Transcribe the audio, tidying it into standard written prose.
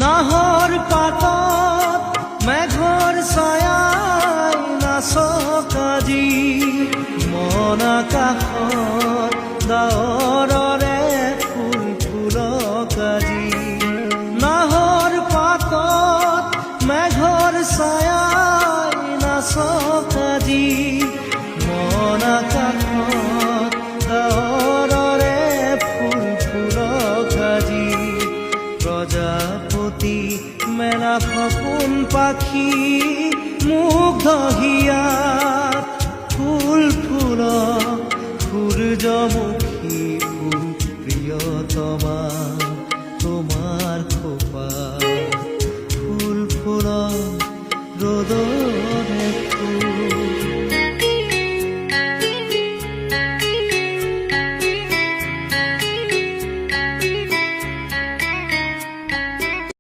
নাহৰ পাতত মেঘৰ ছায়াই নাচক আজি, মন আকাশত ডাৱৰৰে ফুল ফুলক আজি। নাহৰ পাতত মেঘৰ ছায়াই নাচক আজি, মন আকাশত ডাৱৰৰে ফুল ফুলক আজি। প্ৰজাপতি মেলা সপোন পাখি মুগ্ধ হিয়াত ফুল ফুলক সূৰ্যমুখী ফুল প্ৰিয়তমা তোমাৰ খোপা।